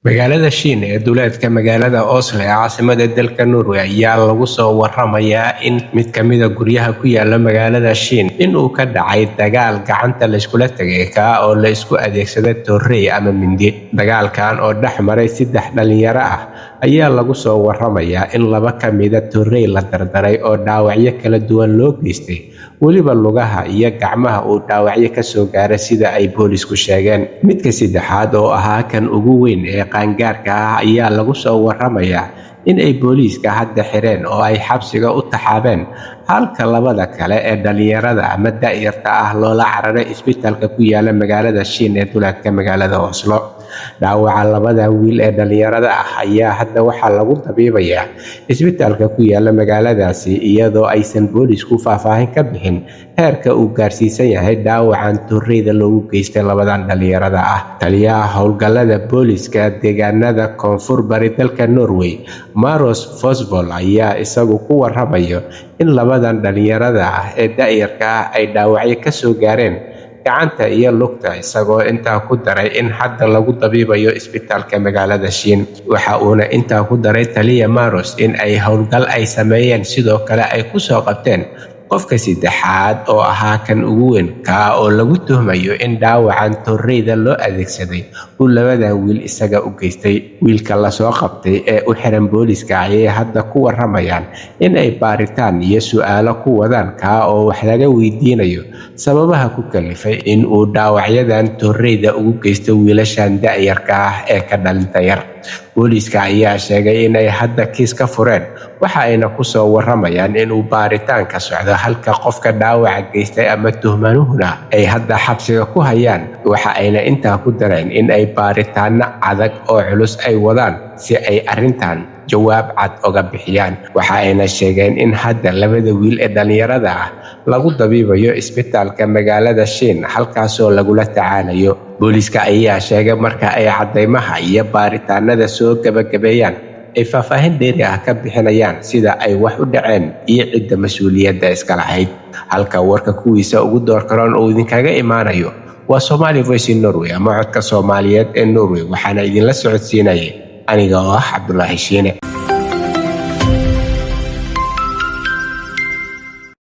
magaalada Shiin ee duleedka magaalada Oslo ee caasimadda dalka Norway ayaa lagu soo waramayaa in mid ka mid ah guryaha ku yaala magaalada Shiin uu ka dhacay dagaal gacanta la isku tagay oo la isku adeegsaday torrey ama mindi. Dagaalkan oo dhexmaray 3 dhalinyaro ah ayaa lagu soo waramayaa in 2 ka mid ah torrey la dardaray oo dhaawacyo kala duwan loo geystay, waliba lugaha iyo gacmaha uu dhaawacyo ka soo gaaray sida ay boolisku sheegeen. Midka saddexaad oo ahaa kan ugu weyn ee qaangaarka ah ayaa lagu soo waramayaa in ay booliiska hadda xireen oo ay xabsiga u taxaabeen, halka 2 kale ee dhalinyarada ama da'yarta ah loola cararay isbitaalka ku yaala magaalada Shiin ee duleedka magaalada Oslo. Dhaawaca 2 wiil ee dhalinyarada ah ayaa hadda waxaa lagu dabiibayaa isbitaalka ku yaala magaaladaasi, iyadoo aysan boolisku faahfaahin ka bixin heerka uu gaarsiisan yahay dhaawacan torreyda loogu geystay 2 dhalinyarada ah. Taliyaha howlgallada booliiska deegaanada koonfur bari dalka Norway, Maros Fosvold, ayaa isagu ku waramayo in 2 dhalinyarada ah ee da'yarka ah ay dhaawacyo ka soo gaareen gacanta iyo lugta, isagoo intaa ku daray in hadda lagu dabiibayo isbitaalka magaalada Shiin. Waxa uuna intaa ku daray Taliya Maros in ay howlgal ay sameeyeen sidoo kale ay ku soo qabteen qofka saddexaad oo ahaa kan ugu weyn oo lagu tuhmayo in dhaawacan torreyda loo adeegsaday uu 2 wiil isaga u geystay. Wiilka la soo qabtay ee u xiran booliiska ayay hadda ku waramayaan in ay baaritaan iyo su'aalo ku wadaan oo wax laga weydiinayo sababaha ku kalifay in uu dhaawacyadan torreyda ugu geysto wiilashan da'yarka ah ee ka dhalinta yar. Booliiska ayaa sheegay in ay hadda kiis ka fureen, waxa ayna ku soo waramayaan in uu baaritaan ka socdo, halka qofka dhaawaca geystay ama tuhmanuhuna ay hadda xabsiga ku hayaan. Waxa ayna intaa ku dareen in ay baaritaano adag oo culus ay wadaan si ay arrintan jawaab cad uga bixiyaan. Waxa ayna sheegeen in hadda 2 wiil ee dhalinyarada ah lagu dabiibayo isbitaalka magaalada Shiin, halkaasoo lagula tacaalayo. Booliiska ayaa sheegay marka ay cadeymaha iyo baaritaanada soo gabagabeeyaan ay faahfaahin dheeri ah ka bixinayaan sida ay wax u dhaceen iyo cidda mas'uuliyadda iska lahayd. Halka warka kuwiisa ugu door karoon oo idinkaga imaanayo waa Somali Voice in Norway ama codka Soomaaliyeed ee Norway, waxaana idinla socodsiinayay aniga oo ah Cabdullaahi Shiine.